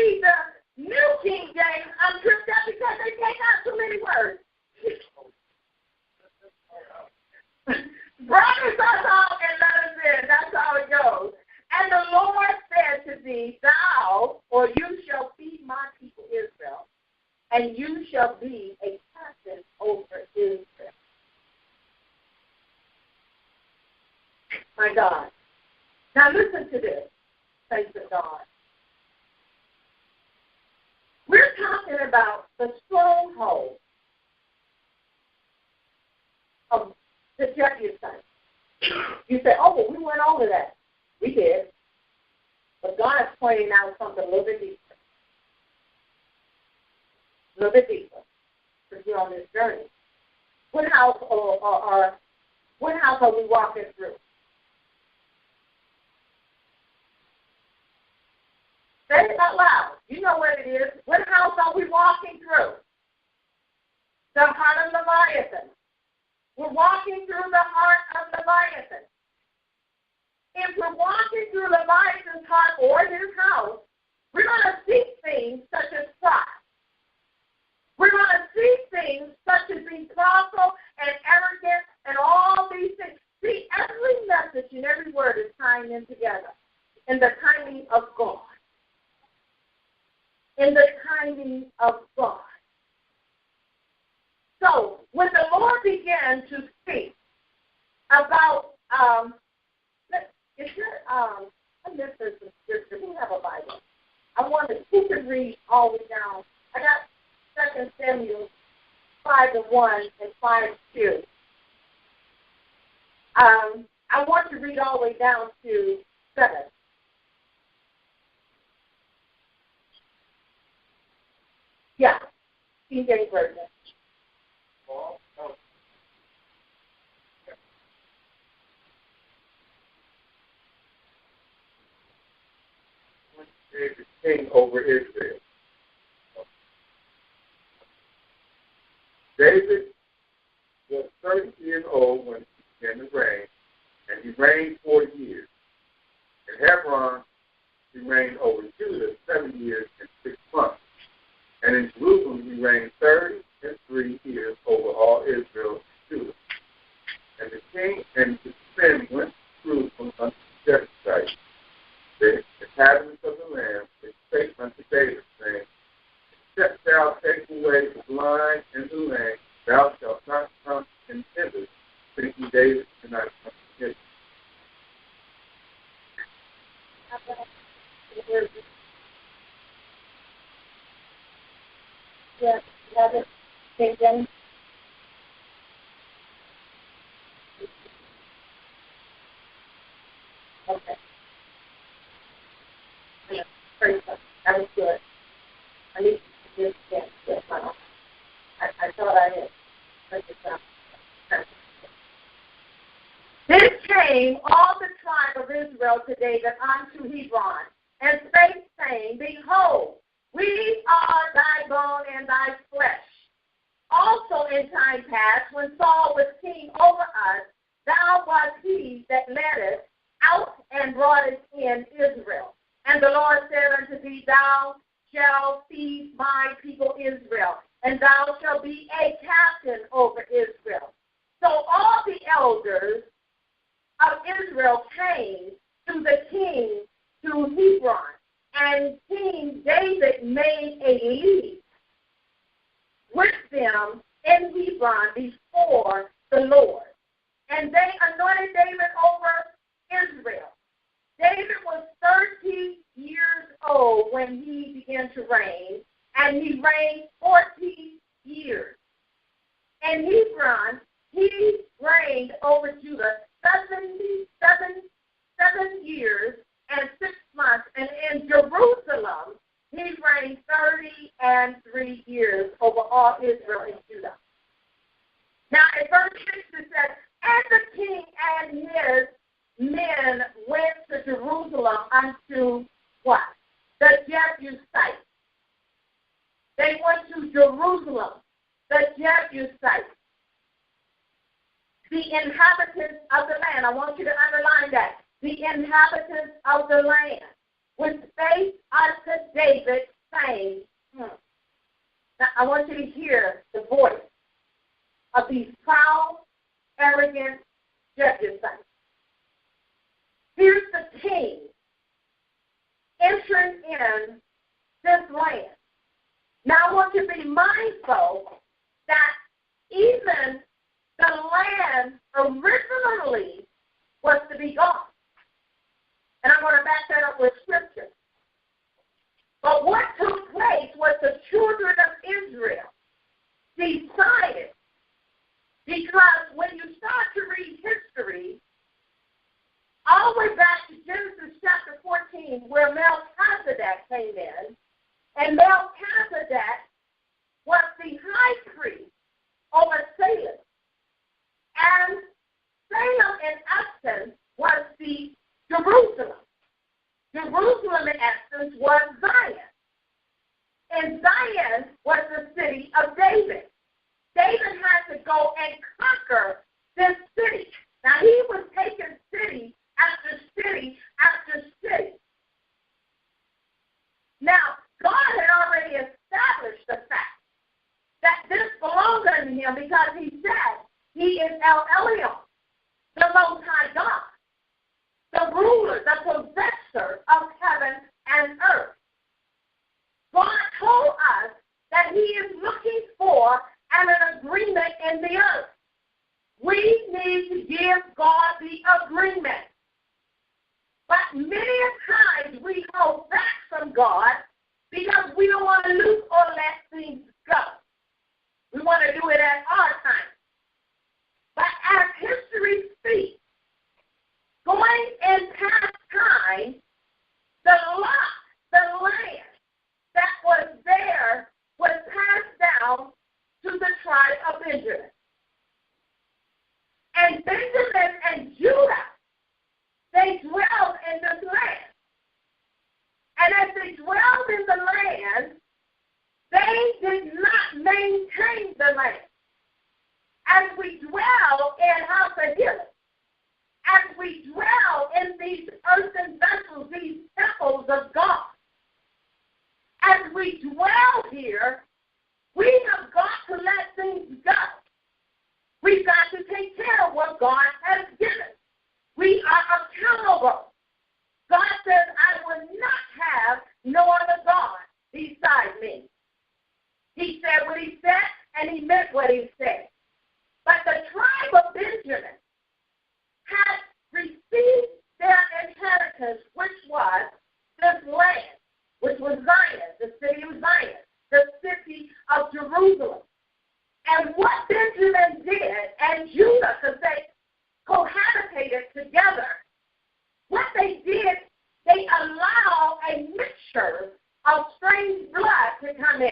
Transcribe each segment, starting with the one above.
read the New King James, I'm tripped up because they take out too many words. Brothers us all and let us in. That's how it goes. And the Lord said to thee, thou, or you shall feed my people Israel, and you shall be a captain over Israel. My God. Now listen to this, saints of God. We're talking about the stronghold of the Jebusites. You say, oh, well, we went over that. We did. But God is pointing out something a little bit deeper. A little bit deeper. Because we're on this journey. What house are we walking through? Say it out loud. You know what it is. What house are we walking through? The heart of Leviathan. We're walking through the heart of Leviathan. If we're walking through Leviathan's heart or his house, we're going to see things such as pride. We're going to see things such as being prideful and arrogant and all these things. See, every message and every word is tying in together in the timing of God. In the timing of God. So, when the Lord began to speak about, I missed this scripture. We have a Bible. I wanted to read all the way down. I got 2 Samuel 5:1 and 5:2. I want to read all the way down to 7. Yeah, King James Version. David king over Israel. David was 30 years old when he began to reign, and he reigned 40 years. In Hebron, he reigned over Judah 7 years and 6 months. And in Jerusalem, he reigned 33 years over all Israel and Judah. And the king and his men went to Jerusalem unto the Jebusites, the inhabitants of the land. They spake unto David, saying, except thou take away the blind and the lame, thou shalt not come and hither, thinking David cannot come hither. Yes, that is King James. Okay. Yeah, praise God. That was good. I need to do this again. I thought I had. Then came all the tribe of Israel to David unto Hebron, and spake, saying, behold, we are thy bone and thy flesh. Also in time past, when Saul was king over us, thou wast he that led us out and brought us in Israel. And the Lord said unto thee, thou shalt feed my people Israel, and thou shalt be a captain over Israel. So all the elders of Israel came to the king to Hebron, and King David made a league with them in Hebron before the Lord. And they anointed David over Israel. David was 30 years old when he began to reign, and he reigned 40 years. In Hebron, he reigned over Judah 7 years and 6 months, and in Jerusalem, he reigned 33 years over all Israel and Judah. Now, in verse 6, it says, and the king and his men went to Jerusalem unto what? The Jebusites. They went to Jerusalem, the Jebusites, the inhabitants of the land. I want you to underline that. The inhabitants of the land. which spake unto David, saying, Now, I want you to hear the voice of these proud, arrogant judges. Here's the king entering in this land. Now, I want you to be mindful that even the land originally was to be gone. And I'm going to back that up with scripture. But what took place was the children of Israel decided, because when you start to read history, all the way back to Genesis chapter 14, where Melchizedek came in, and Melchizedek was the high priest over Salem. And Salem, in essence, was the Jerusalem. Jerusalem, in essence, was Zion. And Zion was the city of David. David had to go and conquer this city. Now, he was taking city after city after city. Now, God had already established the fact that this belonged unto him, because he said he is El Elyon, the Most High God, the ruler, the possessor of heaven and earth. God told us that he is looking for an agreement in the earth. We need to give God the agreement. But many times we hold back from God because we don't want to lose or let things go. We want to do it at our time. But as history speaks, going in past time, the land that was there was passed down to the tribe of Benjamin. And Benjamin and Judah, they dwelled in this land. And as they dwelled in the land, they did not maintain the land. As we dwell in House of Hill, as we dwell in these earthen vessels, these temples of God, as we dwell here, we have got to let things go. We've got to take care of what God has given. We are accountable. God says, I will not have no other God beside me. He said what he said, and he meant what he said. But the tribe of Benjamin had received their inheritance, which was this land, which was Zion, the city of Zion, the city of Jerusalem. And what Benjamin did, and Judah, because they cohabitated together, what they did, they allowed a mixture of strange blood to come in.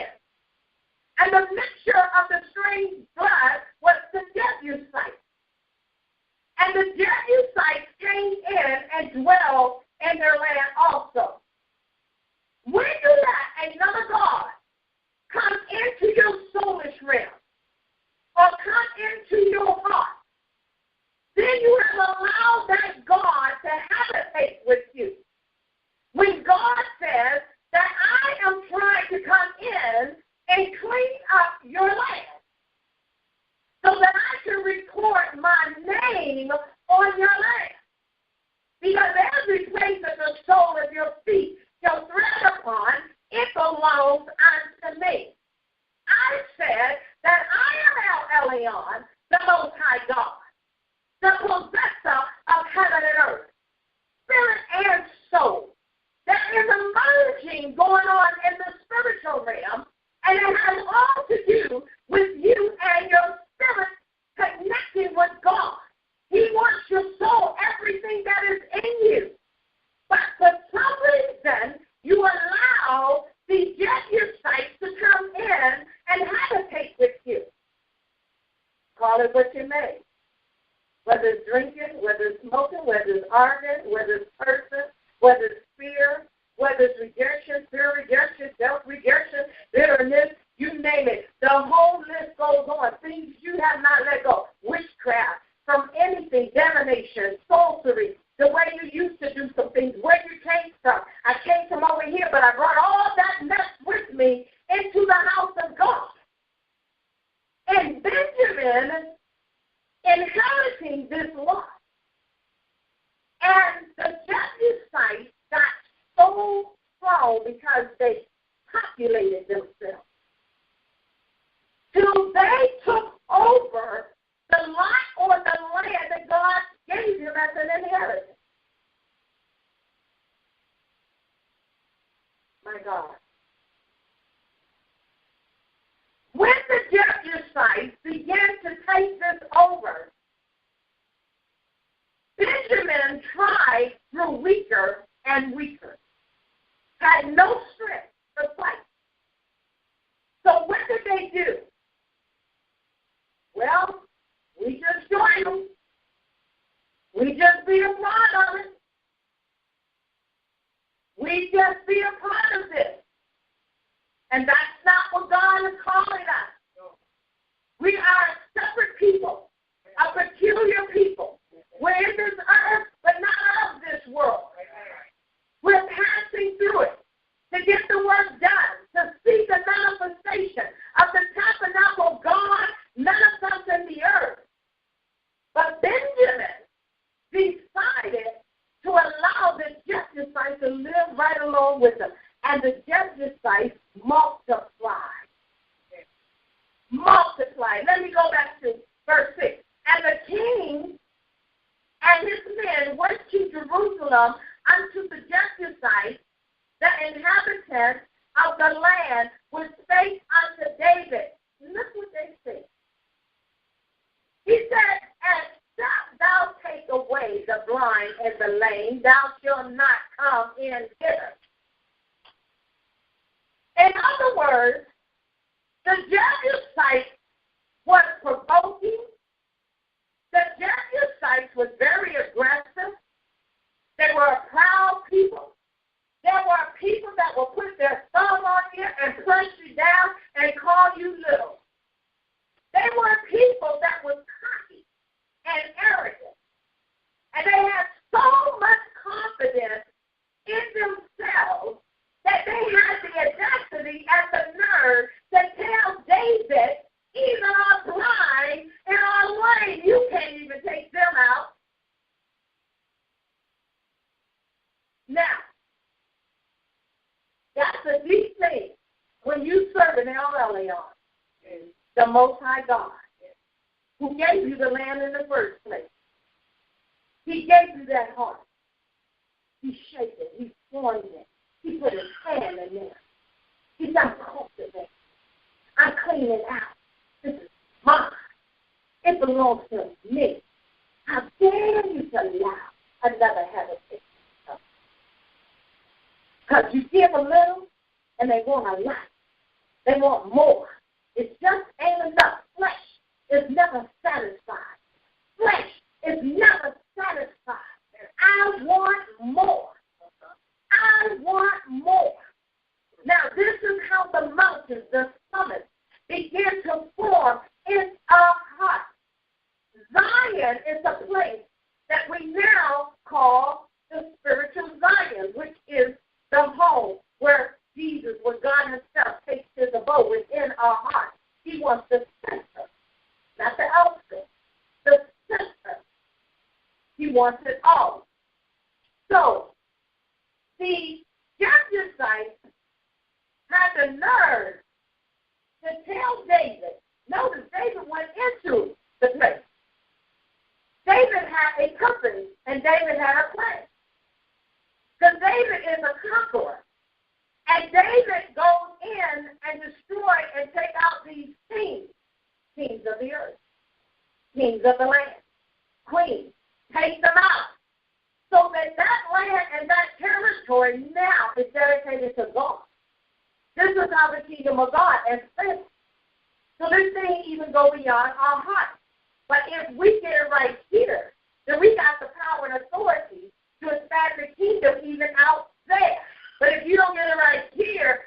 And the mixture of the strange blood was the Jebusites. And the Jebusites came in and dwelled in their land also. When you let another God come into your soulish realm, or come into your heart, then you have allowed that God to habitate with you. When God says that I am trying to come in and clean up your land so that I can record my name on your land. Because every place that the sole of your feet shall tread upon, it belongs unto me. I said that I am El Elyon, the Most High God, the possessor of heaven and earth, spirit and soul. There is a merging going on in the spiritual realm, and it has all to do with you and your spirit connecting with God. He wants your soul, everything that is in you. But for some reason, you allow the Jebusites to come in and habitate with you. Call it what you may. Whether it's drinking, whether it's smoking, whether it's arguing, whether it's cursing, whether it's fear, whether it's rejection, fear rejection, self-rejection, bitterness, you name it. The whole list goes on. Things you have not let go. Witchcraft, from anything, divination, sorcery, the way you used to do some things, where you came from. I came because they populated themselves. Till they took over the lot or the land that God gave him as an inheritance. My God. When the Jebusites began to take this over, Benjamin tried, grew weaker and weaker, had no strength to fight. So what did they do? Well, we just join them. We just be a part of it. We just be a part of this. And that's not what God is calling us. We are a separate people, a peculiar people. We're in this earth, but not of this world. We're passing through it to get the work done, to see the manifestation of the tabernacle of God manifest in the earth. But Benjamin decided to allow the Jebusites to live right along with them. And the Jebusites multiplied. Multiplied. Let me go back to verse 6. And the king and his men went to Jerusalem unto the Jebusites, the inhabitants of the land, which spake unto David. Look what they say. He said, except thou take away the blind and the lame, thou shalt not come in hither. In other words, the Jebusites was provoking. The Jebusites was very aggressive. They were a proud people. There were people that would put their thumb on you and push you down and call you little. They were people that was cocky and arrogant. And they had so much confidence in themselves that they had the audacity and the nerve to tell David, even our blind and our lame, you can't even take them out. Now, that's a deep thing when you serve an El Elyon, the Most High God, who gave you the land in the first place. He gave you that heart. He shaped it. He formed it. He put his hand in there. He said, I'm cultivating. I'm cleaning out. This is mine. It belongs to me. How dare you to allow another heaven to take it? Because you give a little, and they want a lot. They want more. It just ain't enough. Flesh is never satisfied. Flesh is never satisfied. I want more. I want more. Now, this is how the mountains, the summits, begin to form in our hearts. Zion is a place that we now call the spiritual Zion, which is the home where Jesus, where God himself takes his abode within our hearts. He wants the center, not the outskirts, the center. He wants it all. So, the Jebusites had the nerve to tell David. Notice David went into the place. David had a company, and David had a plan. Because David is a conqueror. And David goes in and destroy and take out these kings of the earth, kings of the land, queens, take them out. So that land and that territory now is dedicated to God. This is how the kingdom of God is built. So this thing even go beyond our heart. But if we get it right here, then we got the power and authority to establish the kingdom even out there. But if you don't get it right here,